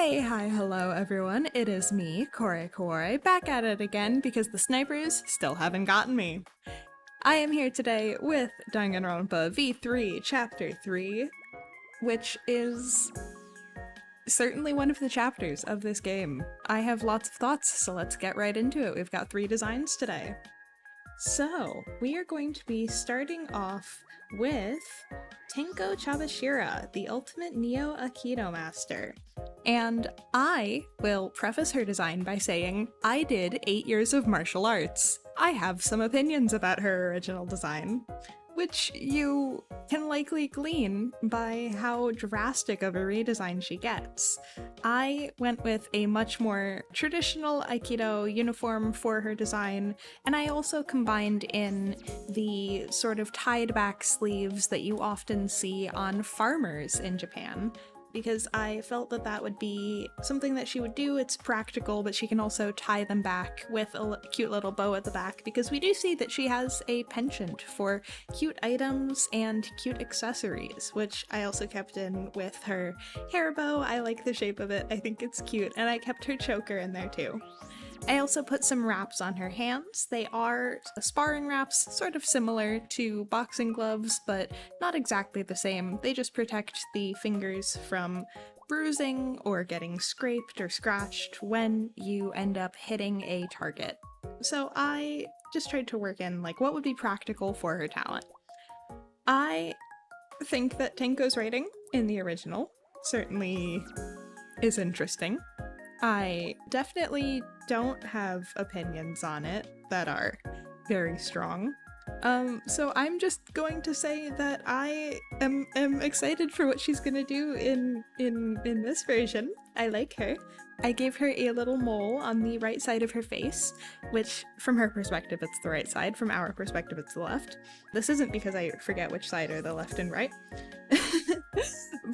Hi, hello everyone, it is me, Kore, back at it again because the snipers still haven't gotten me. I am here today with Danganronpa V3 Chapter 3, which is certainly one of the chapters of this game. I have lots of thoughts, so let's get right into it. We've got 3 designs today. So, we are going to be starting off with Tenko Chabashira, the ultimate Neo Aikido master. And I will preface her design by saying, I did 8 years of martial arts. I have some opinions about her original design, which you can likely glean by how drastic of a redesign she gets. I went with a much more traditional Aikido uniform for her design, and I also combined in the sort of tied back sleeves that you often see on farmers in Japan, because I felt that that would be something that she would do. It's practical, but she can also tie them back with a cute little bow at the back, because we do see that she has a penchant for cute items and cute accessories, which I also kept in with her hair bow. I like the shape of it, I think it's cute, and I kept her choker in there too. I also put some wraps on her hands. They are sparring wraps, sort of similar to boxing gloves, but not exactly the same. They just protect the fingers from bruising or getting scraped or scratched when you end up hitting a target. So I just tried to work in like what would be practical for her talent. I think that Tenko's writing in the original certainly is interesting. I definitely don't have opinions on it that are very strong. So I'm just going to say that I am excited for what she's gonna do in this version. I like her. I gave her a little mole on the right side of her face, which from her perspective it's the right side, from our perspective it's the left. This isn't because I forget which side are the left and right.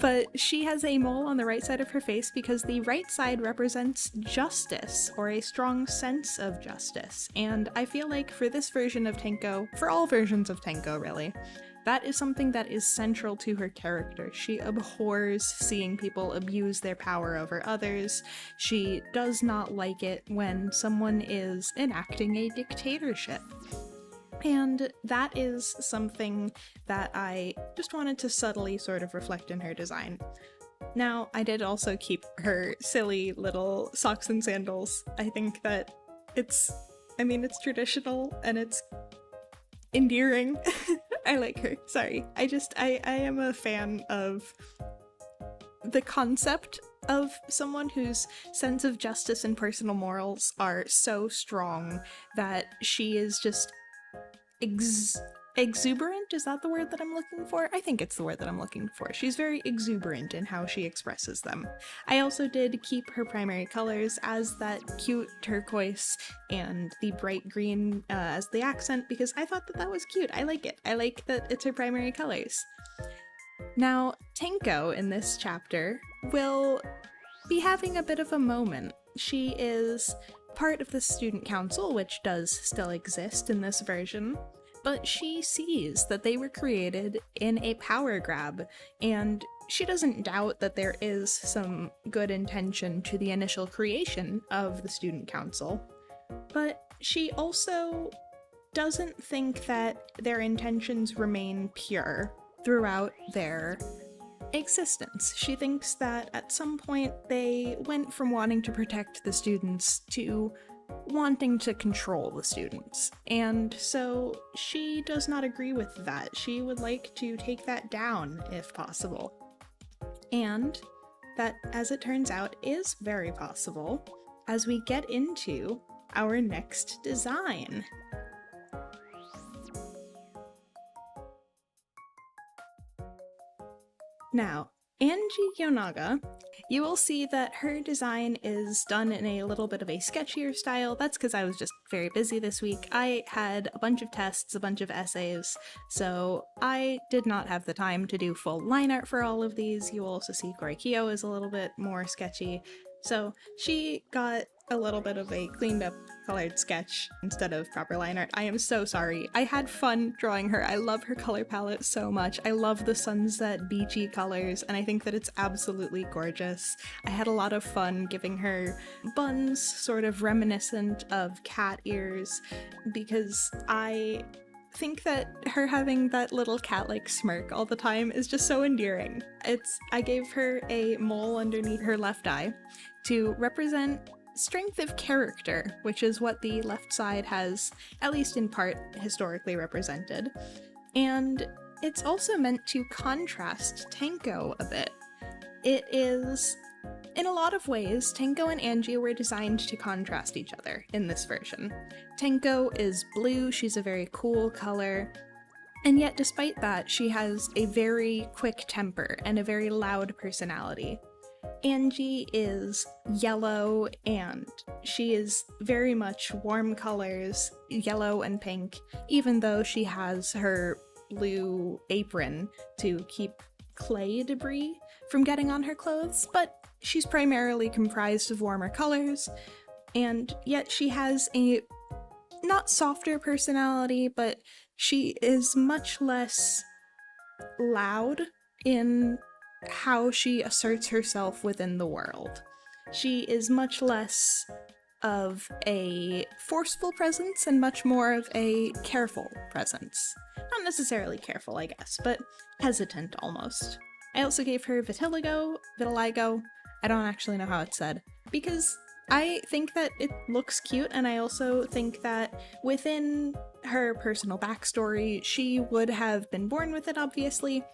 But she has a mole on the right side of her face because the right side represents justice, or a strong sense of justice. And I feel like for this version of Tenko, for all versions of Tenko really, that is something that is central to her character. She abhors seeing people abuse their power over others. She does not like it when someone is enacting a dictatorship. And that is something that I just wanted to subtly sort of reflect in her design. Now, I did also keep her silly little socks and sandals. I think that it's traditional and it's endearing. I like her. Sorry. I am a fan of the concept of someone whose sense of justice and personal morals are so strong that she is just exuberant? Is that the word that I'm looking for? I think it's the word that I'm looking for. She's very exuberant in how she expresses them. I also did keep her primary colors as that cute turquoise and the bright green as the accent, because I thought that that was cute. I like it. I like that it's her primary colors. Now, Tenko in this chapter will be having a bit of a moment. She is part of the student council, which does still exist in this version, but she sees that they were created in a power grab, and she doesn't doubt that there is some good intention to the initial creation of the student council, but she also doesn't think that their intentions remain pure throughout their existence. She thinks that at some point they went from wanting to protect the students to wanting to control the students, and so she does not agree with that. She would like to take that down if possible. And that, as it turns out, is very possible as we get into our next design. Now, Angie Yonaga, you will see that her design is done in a little bit of a sketchier style. That's because I was just very busy this week. I had a bunch of tests, a bunch of essays, so I did not have the time to do full line art for all of these. You will also see Korikyo is a little bit more sketchy. So she got a little bit of a cleaned up colored sketch instead of proper line art. I am so sorry. I had fun drawing her. I love her color palette so much. I love the sunset beachy colors, and I think that it's absolutely gorgeous. I had a lot of fun giving her buns sort of reminiscent of cat ears, because I think that her having that little cat-like smirk all the time is just so endearing. I gave her a mole underneath her left eye to represent strength of character, which is what the left side has, at least in part, historically represented. And it's also meant to contrast Tenko a bit. It is, in a lot of ways, Tenko and Angie were designed to contrast each other in this version. Tenko is blue, she's a very cool color, and yet despite that, she has a very quick temper and a very loud personality. Angie is yellow, and she is very much warm colors, yellow and pink, even though she has her blue apron to keep clay debris from getting on her clothes, but she's primarily comprised of warmer colors, and yet she has a not softer personality, but she is much less loud in how she asserts herself within the world. She is much less of a forceful presence and much more of a careful presence. Not necessarily careful, I guess, but hesitant almost. I also gave her vitiligo, I don't actually know how it's said, because I think that it looks cute, and I also think that within her personal backstory, she would have been born with it, obviously,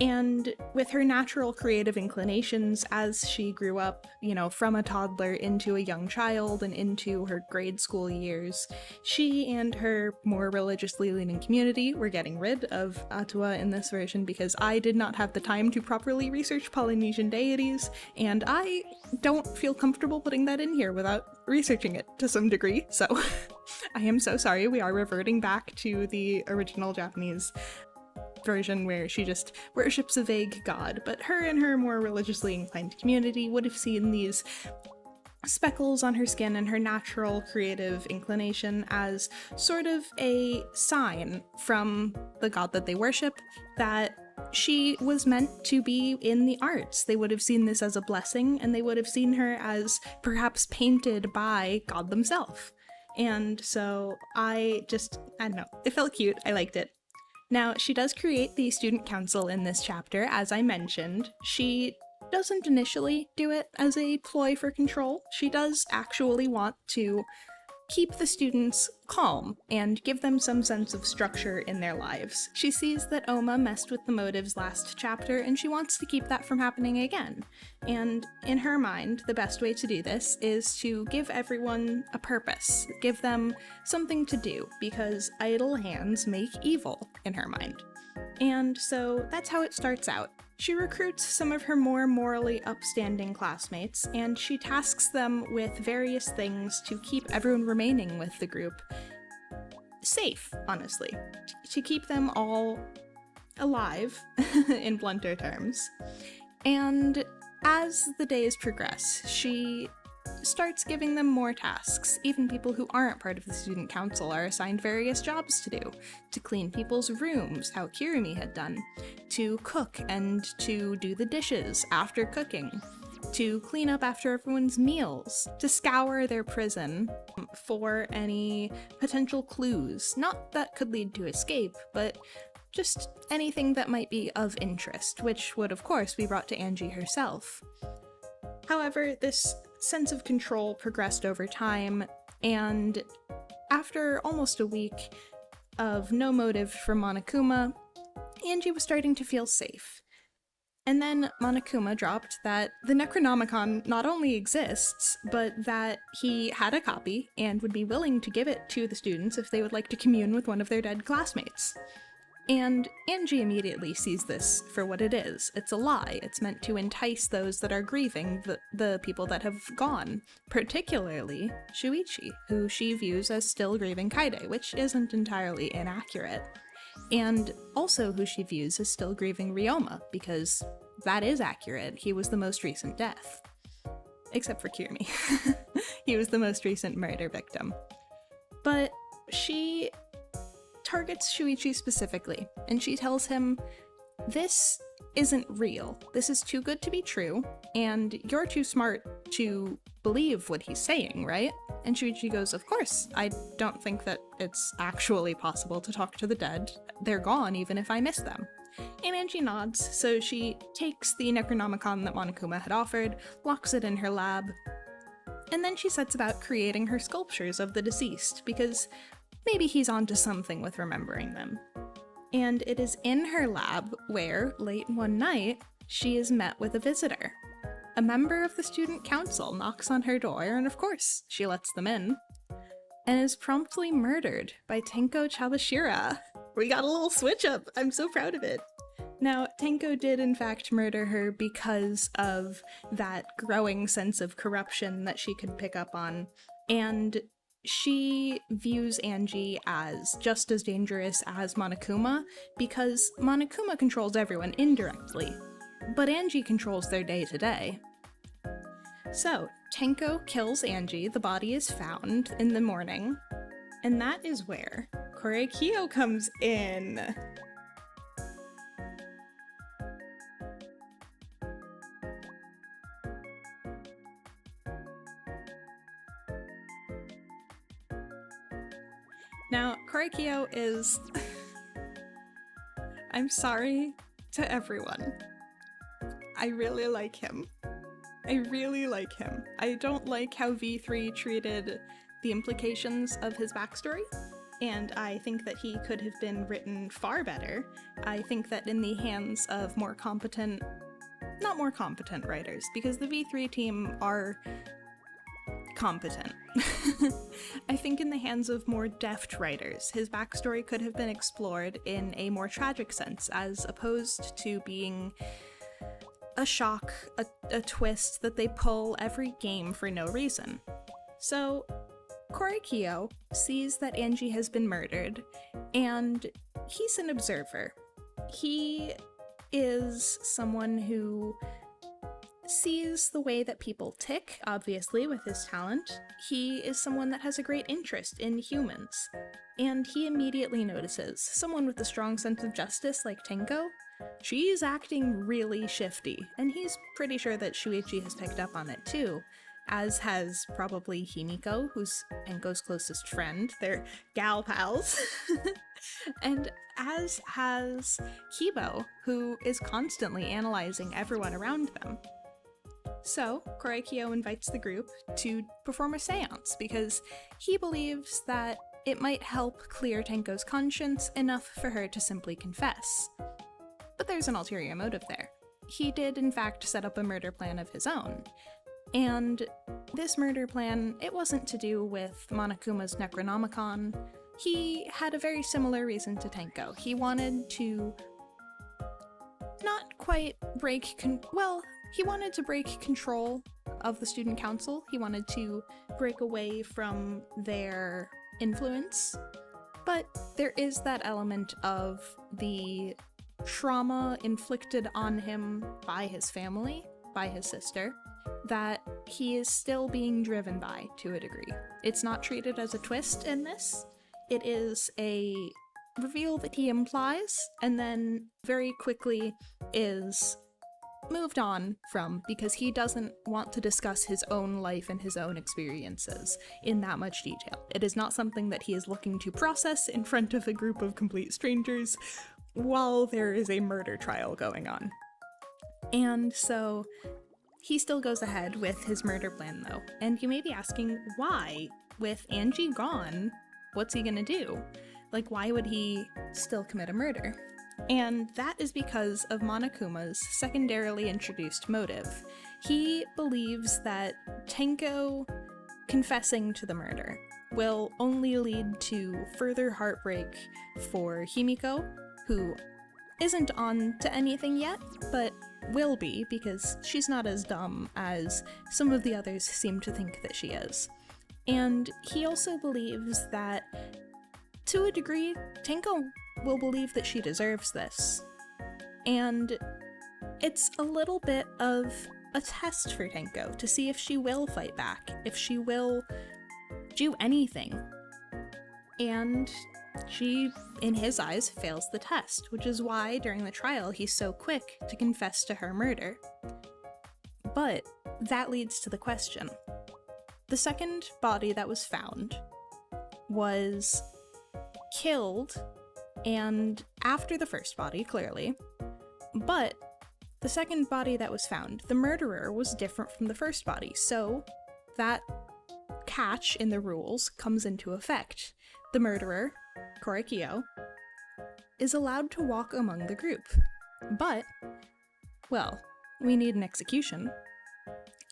and with her natural creative inclinations as she grew up, from a toddler into a young child and into her grade school years, she and her more religiously leaning community were getting rid of Atua in this version because I did not have the time to properly research Polynesian deities, and I don't feel comfortable putting that in here without researching it to some degree, so I am so sorry. We are reverting back to the original Japanese version where she just worships a vague god, but her and her more religiously inclined community would have seen these speckles on her skin and her natural creative inclination as sort of a sign from the god that they worship that she was meant to be in the arts. They would have seen this as a blessing, and they would have seen her as perhaps painted by God themselves. And so I don't know, it felt cute, I liked it. Now, she does create the student council in this chapter, as I mentioned. She doesn't initially do it as a ploy for control. She does actually want to keep the students calm and give them some sense of structure in their lives. She sees that Oma messed with the motives last chapter, and she wants to keep that from happening again. And in her mind, the best way to do this is to give everyone a purpose, give them something to do, because idle hands make evil, in her mind. And so that's how it starts out. She recruits some of her more morally upstanding classmates, and she tasks them with various things to keep everyone remaining with the group safe, honestly. To keep them all alive, in blunter terms. And as the days progress, she starts giving them more tasks. Even people who aren't part of the student council are assigned various jobs to do. To clean people's rooms, how Kirumi had done. To cook and to do the dishes after cooking. To clean up after everyone's meals. To scour their prison for any potential clues. Not that could lead to escape, but just anything that might be of interest, which would of course be brought to Angie herself. However, this sense of control progressed over time, and after almost a week of no motive from Monokuma, Angie was starting to feel safe. And then Monokuma dropped that the Necronomicon not only exists, but that he had a copy and would be willing to give it to the students if they would like to commune with one of their dead classmates. And Angie immediately sees this for what it is. It's a lie. It's meant to entice those that are grieving, the people that have gone, particularly Shuichi, who she views as still grieving Kaide, which isn't entirely inaccurate, and also who she views as still grieving Ryoma, because that is accurate. He was the most recent death. except for Kirimi. He was the most recent murder victim. But she targets Shuichi specifically, and she tells him, this isn't real. This is too good to be true, and you're too smart to believe what he's saying, right? And Shuichi goes, of course. I don't think that it's actually possible to talk to the dead. They're gone even if I miss them. And Angie nods, so she takes the Necronomicon that Monokuma had offered, locks it in her lab, and then she sets about creating her sculptures of the deceased, because maybe he's onto something with remembering them. And it is in her lab where, late one night, she is met with a visitor. A member of the student council knocks on her door, and of course, she lets them in, and is promptly murdered by Tenko Chabashira. We got a little switch up! I'm so proud of it! Now, Tenko did in fact murder her because of that growing sense of corruption that she could pick up on, and she views Angie as just as dangerous as Monokuma, because Monokuma controls everyone indirectly, but Angie controls their day-to-day. So, Tenko kills Angie, the body is found in the morning, and that is where Korekiyo comes in. Now, Korekiyo is... I'm sorry to everyone. I really like him. I really like him. I don't like how V3 treated the implications of his backstory, and I think that he could have been written far better. I think that in the hands of more competent... not more competent writers, because the V3 team are competent. I think in the hands of more deft writers, his backstory could have been explored in a more tragic sense, as opposed to being a shock, a twist that they pull every game for no reason. So, Korekiyo sees that Angie has been murdered, and he's an observer. He is someone who sees the way that people tick, obviously, with his talent. He is someone that has a great interest in humans, and he immediately notices someone with a strong sense of justice like Tenko. She's acting really shifty, and he's pretty sure that Shuichi has picked up on it too, as has probably Himiko, who's Tenko's closest friend. They're gal pals. And as has Kibo, who is constantly analyzing everyone around them. So, Korekiyo invites the group to perform a seance because he believes that it might help clear Tenko's conscience enough for her to simply confess. But there's an ulterior motive there. He did in fact set up a murder plan of his own. And this murder plan, it wasn't to do with Monokuma's Necronomicon. He had a very similar reason to Tenko. He wanted to not quite break he wanted to break control of the student council. He wanted to break away from their influence. But there is that element of the trauma inflicted on him by his family, by his sister, that he is still being driven by to a degree. It's not treated as a twist in this. It is a reveal that he implies and then very quickly is moved on from, because he doesn't want to discuss his own life and his own experiences in that much detail. It is not something that he is looking to process in front of a group of complete strangers while there is a murder trial going on. And so he still goes ahead with his murder plan though, and you may be asking why? With Angie gone, what's he gonna do? Like, why would he still commit a murder? And that is because of Monokuma's secondarily introduced motive. He believes that Tenko confessing to the murder will only lead to further heartbreak for Himiko, who isn't on to anything yet, but will be because she's not as dumb as some of the others seem to think that she is. And he also believes that, to a degree, Tenko will believe that she deserves this. And it's a little bit of a test for Tenko to see if she will fight back, if she will do anything. And she, in his eyes, fails the test, which is why during the trial he's so quick to confess to her murder. But that leads to the question. The second body that was found was killed, and after the first body, clearly, but the second body that was found, the murderer was different from the first body, so that catch in the rules comes into effect. The murderer, Korekiyo, is allowed to walk among the group, but, well, we need an execution.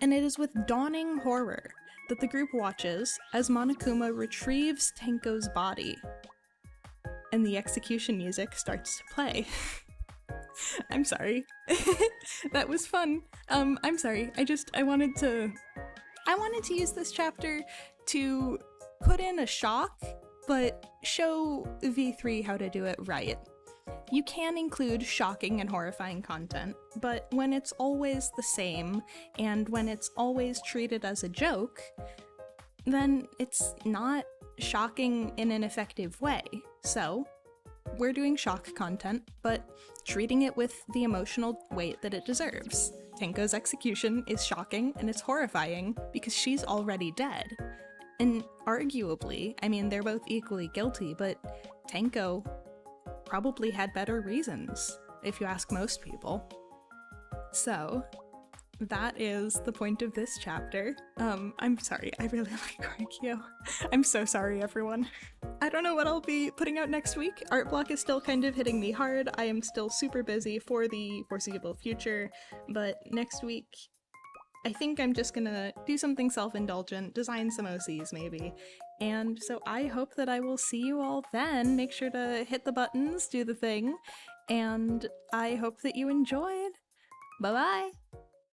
And it is with dawning horror that the group watches as Monokuma retrieves Tenko's body, and the execution music starts to play. I'm sorry. That was fun. I'm sorry. I wanted to use this chapter to put in a shock, but show V3 how to do it right. You can include shocking and horrifying content, but when it's always the same, and when it's always treated as a joke, then it's not shocking in an effective way. So, we're doing shock content, but treating it with the emotional weight that it deserves. Tenko's execution is shocking and it's horrifying because she's already dead. And arguably, I mean, they're both equally guilty, but Tenko probably had better reasons, if you ask most people. So, that is the point of this chapter. I'm sorry, I really like Korekiyo. I'm so sorry, everyone. I don't know what I'll be putting out next week. Art block is still kind of hitting me hard. I am still super busy for the foreseeable future, but next week, I think I'm just gonna do something self-indulgent, design some OCs maybe. And so I hope that I will see you all then. Make sure to hit the buttons, do the thing, and I hope that you enjoyed. Bye-bye!